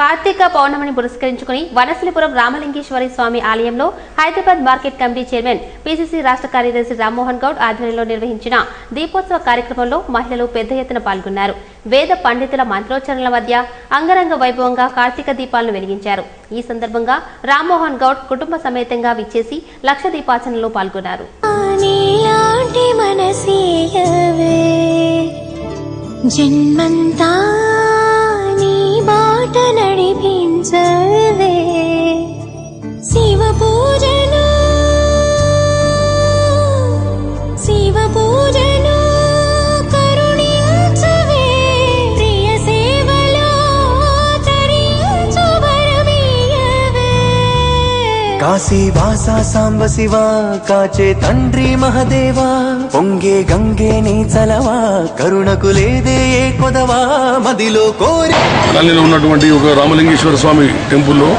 కార్తీక పౌర్ణమిని పురస్కరించుకుని వనస్థలిపురం రామలింగేశ్వరి స్వామి ఆలయంలో Hyderabad market committee chairman PCC రాష్ట్ర కార్యదర్శి రామ్మోహన్ గౌడ్ ఆధ్వర్యంలో నిర్వహించిన దీపోత్సవ కార్యక్రమంలో మహిళలు పెద్ద ఎత్తున పాల్గొన్నారు. వేద పండితుల మంత్రోచ్చరణల మధ్య అంగరంగ వైభవంగా కార్తీక దీపాలను వెలిగించారు. ఈ సందర్భంగా రామ్మోహన్ గౌడ్ కుటుంబ సమేతంగా విచ్చేసి లక్ష దీపాచరణలో పాల్గొన్నారు. జన్మంతా నీ బాట నడిపించవే శివ పూజను కరుణించవే ప్రియ సేవలో తరించు వరమీయవే కాశీ వాసా సాంబ శివ కాచే తండ్రి మహదేవా పొంగే గంగే నీ చలవా కరుణకు లేదే ఏ కొదవా మదిలో కోరి కాలనీలో ఉన్నటువంటి ఒక రామలింగేశ్వర స్వామి టెంపుల్లో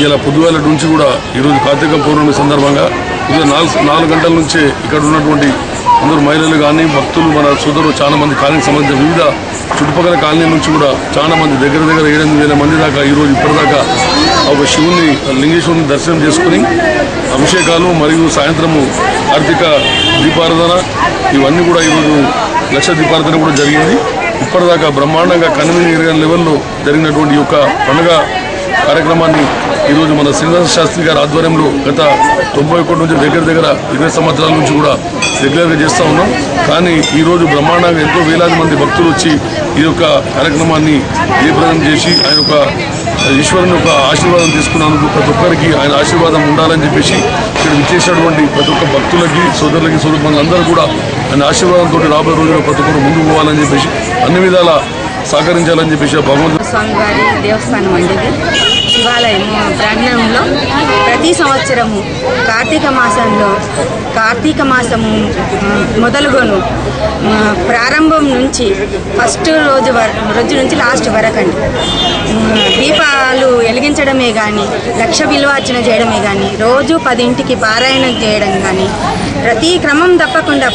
ఇలా పొద్దువేల నుంచి కూడా ఈరోజు కార్తీక పౌర్ణమి సందర్భంగా ఉదయం 4 గంటల నుంచే ఇక్కడ ఉన్నటువంటి అందరూ మహిళలు కానీ భక్తులు మన సోదరులు చాలా మంది కాలనీకి సంబంధించిన వివిధ చుట్టుపక్కల కాలనీ నుంచి కూడా చాలా మంది దగ్గర 7-8 మంది దాకా ఈరోజు ఇప్పటిదాకా ఒక శివుని లింగేశ్వరుని దర్శనం చేసుకుని అభిషేకాలు మరియు సాయంత్రము కార్తీక దీపారాధన ఇవన్నీ కూడా ఈరోజు లక్ష దీపారాధన కూడా జరిగింది. ఇప్పటిదాకా బ్రహ్మాండంగా కన్వీనర్ లెవెల్లో జరిగినటువంటి యొక్క పండుగ కార్యక్రమాన్ని ఈరోజు మన శ్రీనివాస శాస్త్రి గారి ఆధ్వర్యంలో గత 91 నుంచి దగ్గర 20 సంవత్సరాల నుంచి కూడా రెగ్యులర్గా చేస్తూ ఉన్నాం. కానీ ఈరోజు బ్రహ్మాండంగా ఎంతో వేలాది మంది భక్తులు వచ్చి ఈ యొక్క కార్యక్రమాన్ని జయప్రదం చేసి ఆయన యొక్క ఈశ్వరుని యొక్క ఆశీర్వాదం తీసుకున్నందుకు ప్రతి ఒక్కరికి ఆయన ఆశీర్వాదం ఉండాలని చెప్పేసి ఇక్కడ విచ్చేసినటువంటి ప్రతి ఒక్క భక్తులకి సోదరులకి అందరూ కూడా ఆయన ఆశీర్వాదంతో రాబోయే రోజుల్లో ప్రతి ఒక్కరు ముందుకు పోవాలని చెప్పేసి అన్ని విధాల సహకరించాలని చెప్పేసి భగవంతుడు స్వామివారి దేవస్థానం అండి. శివాలయం ప్రాంగణంలో ప్రతి సంవత్సరము కార్తీక మాసము మొదలుగొను ప్రారంభం నుంచి ఫస్ట్ రోజు నుంచి లాస్ట్ వరకండి దీపాలు వెలిగించడమే కానీ లక్ష బిల్వార్చన చేయడమే కానీ రోజు 10ంటికి పారాయణం చేయడం కానీ ప్రతి క్రమం తప్పకుండా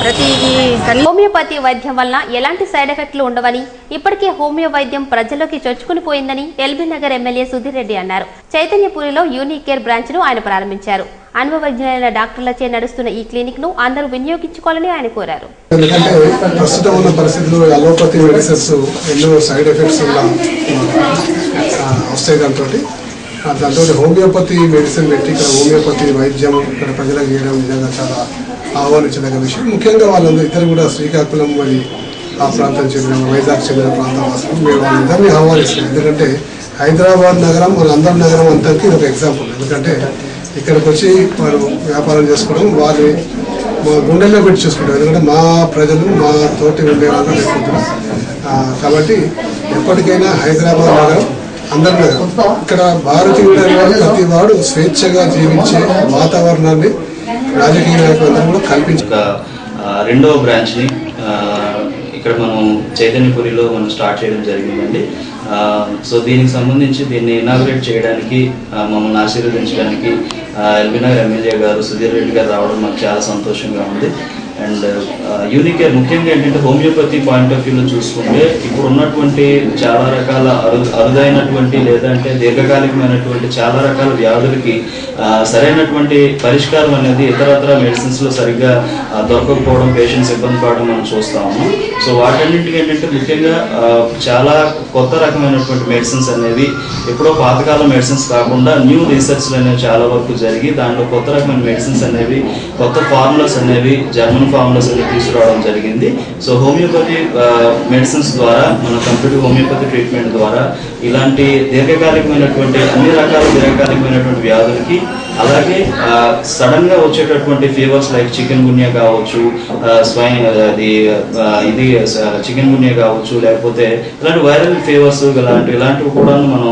హోమియోపతి వైద్యం వల్ల ఎలాంటి సైడ్ ఎఫెక్ట్లు ఉండవని ఇప్పటికే హోమియో వైద్యం ప్రజల్లోకి చొచ్చుకుని పోయిందని ఎల్బీ నగర్ ఎమ్మెల్యే సుధీర్ రెడ్డి అన్నారు. చైతన్యపూరిలో యూనిక్ కేర్ బ్రాంచ్ ను ఆయన ప్రారంభించారు. అనుభవజ్ఞులైన డాక్టర్లచే నడుస్తున్న ఈ క్లినిక్ ను అందరూ వినియోగించుకోవాలని ఆయన కోరారు. ప్రస్తుతం ఉన్న పరిస్థితుల్లో అలోపతి మెడిసిన్స్ ఎన్నో సైడ్ ఎఫెక్ట్స్ వస్తాయి. దాంతో హోమియోపతి మెడిసిన్ పెట్టి ఇక్కడ హోమియోపతి వైద్యం ఇక్కడ ప్రజలకు చేయడం నిజంగా చాలా ఆహ్వానించదగ్గ విషయం. ముఖ్యంగా వాళ్ళందరూ ఇద్దరు కూడా శ్రీకాకుళం మరి ఆ ప్రాంతం చెందిన వైజాగ్ చెందిన ప్రాంతం వాసులు మేము వాళ్ళందరినీ ఆహ్వానిస్తాం. ఎందుకంటే హైదరాబాద్ నగరం అందరి నగరం అంతకి ఇది ఒక ఎగ్జాంపుల్. ఎందుకంటే ఇక్కడికి వచ్చి వారు వ్యాపారం చేసుకోవడం వారి మా గుండెల్లో పెట్టి చూసుకుంటారు. ఎందుకంటే మా ప్రజలు మా తోటి ఉండేవాళ్ళు లేకుంటున్నారు. కాబట్టి ఎప్పటికైనా హైదరాబాద్ నగరం అందరి నగరం. ఇక్కడ భారతీయుడైన ప్రతి వాడు స్వేచ్ఛగా జీవించే వాతావరణాన్ని రాజకీయ నాయకులందరూ కూడా కల్పించారు. రెండవ బ్రాంచ్ని ఇక్కడ మనం చైతన్యపురిలో మనం స్టార్ట్ చేయడం జరిగిందండి. సో దీనికి సంబంధించి దీన్ని ఇనాగ్రేట్ చేయడానికి మమ్మల్ని ఆశీర్వదించడానికి ఎల్బీ నగర్ ఎమ్మెల్యే గారు సుధీర్ రెడ్డి గారు రావడం మాకు చాలా సంతోషంగా ఉంది. అండ్ యూనిక్ కేర్ ముఖ్యంగా ఏంటంటే హోమియోపతి పాయింట్ ఆఫ్ వ్యూలో చూసుకుంటే ఇప్పుడు ఉన్నటువంటి చాలా రకాల అరుదైనటువంటి లేదంటే దీర్ఘకాలికమైనటువంటి చాలా రకాల వ్యాధులకి సరైనటువంటి పరిష్కారం అనేది ఇతరత్ర మెడిసిన్స్లో సరిగ్గా దొరకకపోవడం, పేషెంట్స్ ఇబ్బంది పడడం మనం చూస్తా ఉన్నాం. సో వాటన్నింటికి ఏంటంటే ముఖ్యంగా చాలా కొత్త రకమైనటువంటి మెడిసిన్స్ అనేవి ఎప్పుడో పాతకాల మెడిసిన్స్ కాకుండా న్యూ రీసెర్చ్లు అనేవి చాలా వరకు జరిగి దాంట్లో కొత్త రకమైన మెడిసిన్స్ అనేవి కొత్త ఫార్ములాస్ అనేవి జర్మన్ ఫార్ములాస్ అనేవి తీసుకురావడం జరిగింది. సో హోమియోపతి మెడిసిన్స్ ద్వారా మన కంప్లీట్ హోమియోపతి ట్రీట్మెంట్ ద్వారా ఇలాంటి దీర్ఘకాలికమైనటువంటి అన్ని రకాల దీర్ఘకాలికమైనటువంటి వ్యాధులకి అలాగే సడన్ గా వచ్చేటటువంటి ఫీవర్స్ లైక్ చికెన్ గున్యా కావచ్చు, స్వైన్ ఇది చికెన్ గున్యా కావచ్చు, లేకపోతే ఇలాంటి వైరల్ ఫీవర్స్ ఇలాంటివి కూడా మనం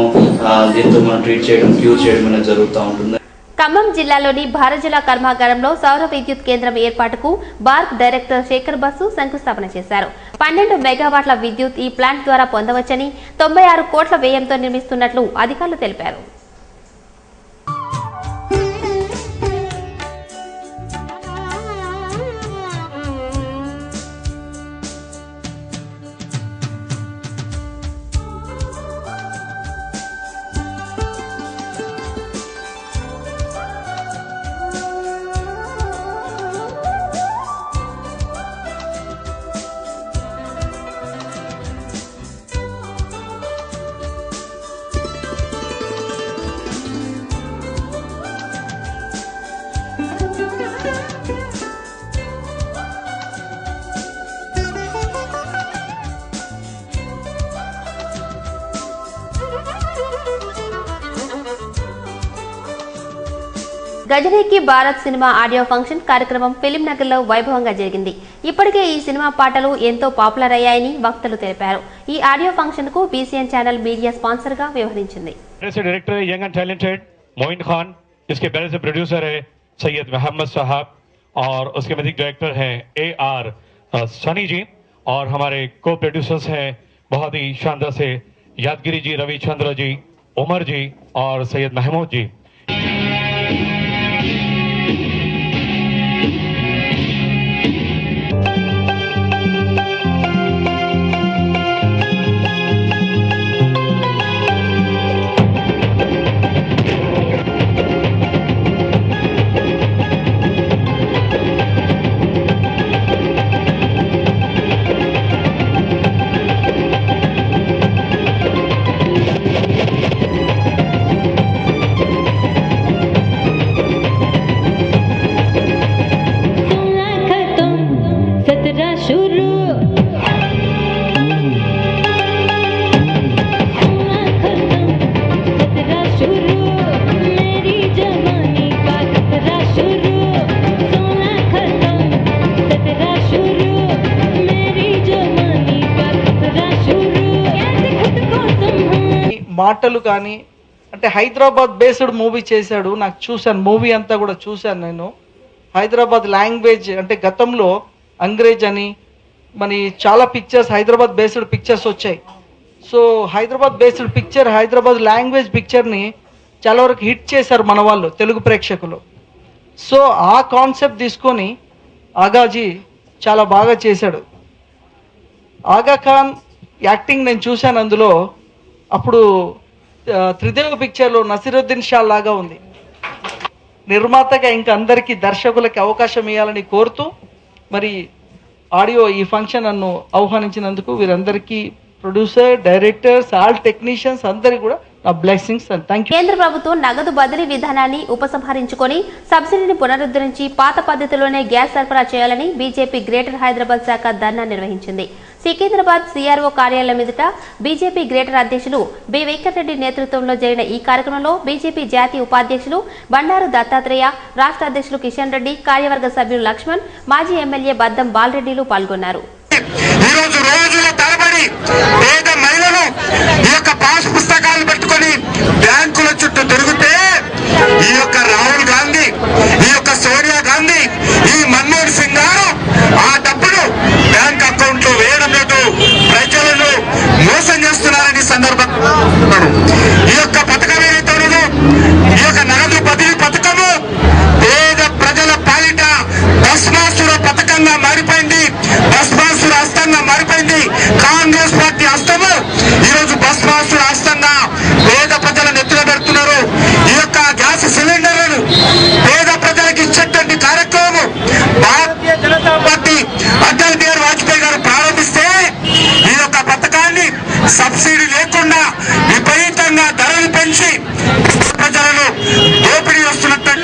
దీంతో మనం ట్రీట్ చేయడం క్యూర్ చేయడం అనేది జరుగుతూ ఉంటుంది. ఖమ్మం జిల్లాలోని భారజల కర్మాగారంలో సౌర విద్యుత్ కేంద్రం ఏర్పాటుకు బార్క్ డైరెక్టర్ శేఖర్ బస్సు శంకుస్థాపన చేశారు. 12 మెగావాట్ల విద్యుత్ ఈ ప్లాంట్ ద్వారా పొందవచ్చని 96 కోట్ల వ్యయంతో నిర్మిస్తున్నట్లు అధికారులు తెలిపారు. గజనీకి భారత్ సినిమా ఆడియో ఫంక్షన్ కార్యక్రమం ఫిలిం నగర్ లో వైభవంగా జరిగింది. ఇప్పటికే ఈ సినిమా పాటలు ఎంతో పాపులర్ అయ్యాయని వక్తలు తెలిపారు. ఈ ఆడియో ఫంక్షన్ కు బీసీఎన్ ఛానల్ మీడియా స్పాన్సర్ గా వ్యవహరించింది. डायरेक्टर है young and talented Moin Khan, इसके पहले से प्रोड्यूसर है सैयद मोहम्मद साहब और उसके म्यूजिक डायरेक्टर हैं AR सनी जी और हमारे को प्रोड्यूसर्स हैं बहुत ही शानदार से यादगिरी जी, रविचंद्र जी, उमर जी और सैयद महमूद जी. మాటలు కానీ అంటే హైదరాబాద్ బేస్డ్ మూవీ చేశాడు. నాకు చూశాను, మూవీ అంతా కూడా చూశాను నేను. హైదరాబాద్ లాంగ్వేజ్ అంటే గతంలో అంగ్రేజ్ అని మరి చాలా పిక్చర్స్ హైదరాబాద్ బేస్డ్ పిక్చర్స్ వచ్చాయి. So Hyderabad based picture, Hyderabad language పిక్చర్ని చాలా వరకు హిట్ చేశారు మన వాళ్ళు, తెలుగు ప్రేక్షకులు. సో ఆ కాన్సెప్ట్ తీసుకొని ఆగాజీ చాలా బాగా చేశాడు. ఆగా ఖాన్ యాక్టింగ్ నేను చూశాను అందులో. అప్పుడు త్రిదేవ్ పిక్చర్లో నసీరుద్దీన్ షా లాగా ఉంది. నిర్మాతగా ఇంకా అందరికీ దర్శకులకి అవకాశం ఇవ్వాలని కోరుతూ మరి ఆడియో ఈ ఫంక్షన్ నన్ను ఆహ్వానించినందుకు వీరందరికీ ప్రొడ్యూసర్, డైరెక్టర్స్, ఆల్ టెక్నీషియన్స్ అందరికీ కూడా నా బ్లెస్సింగ్స్ అండ్ థాంక్యూ. కేంద్ర ప్రభుత్వం నగదు బదిలీ విధానాన్ని ఉపసంహరించుకొని సబ్సిడీని పునరుద్ధరించి పాత పద్ధతిలోనే గ్యాస్ సరఫరా చేయాలని బీజేపీ గ్రేటర్ హైదరాబాద్ శాఖ ధర్నా నిర్వహించింది. సికింద్రాబాద్ CRO కార్యాలయం ఎదుట బీజేపీ గ్రేటర్ అధ్యక్షులు బి వెంకటరెడ్డి నేతృత్వంలో జరిగిన ఈ కార్యక్రమంలో బీజేపీ జాతీయ ఉపాధ్యక్షులు బండారు దత్తాత్రేయ, రాష్ట్ర అధ్యక్షులు కిషన్ రెడ్డి, కార్యవర్గ సభ్యులు లక్ష్మణ్, మాజీ ఎమ్మెల్యే బద్దం బాలరెడ్డిలు పాల్గొన్నారు. పేద మహిళలు ఈ యొక్క పాస్ పుస్తకాలు పెట్టుకొని బ్యాంకుల చుట్టూ తిరిగితే ఈ యొక్క రాహుల్ గాంధీ, ఈ యొక్క సోనియా గాంధీ, ఈ మన్మోహన్ సింగ్ గారు ఆ డబ్బులు బ్యాంక్ అకౌంట్ లో వేయడం లేదు, ప్రజలను మోసం చేస్తున్నారని సందర్భంగా ఈ యొక్క పథకం ఏదైతే ఉన్నదో, ఈ యొక్క నగదు బదిలీ పథకము పేద ప్రజల పాలిట భస్మాసుర పథకంగా మారిపోయింది, భస్మాసుర హస్తంగా మారిపోయింది. కాంగ్రెస్ పార్టీ హస్తము ఈరోజు భస్మాసుర హస్తంగా పేద ప్రజలను ఎత్తున పెడుతున్నారు. ఈ యొక్క గ్యాస్ సిలిండర్లను పేద ప్రజలకు ఇచ్చేటువంటి కార్యక్రమం భారతీయ జనతా పార్టీ అటల్ బిహారీ వాజ్పేయి గారు ప్రారంభిస్తే ఈ యొక్క పథకాన్ని సబ్సిడీ లేకుండా విపరీతంగా ధరలు పెంచి ప్రజలను దోపిడీ వస్తున్నట్టు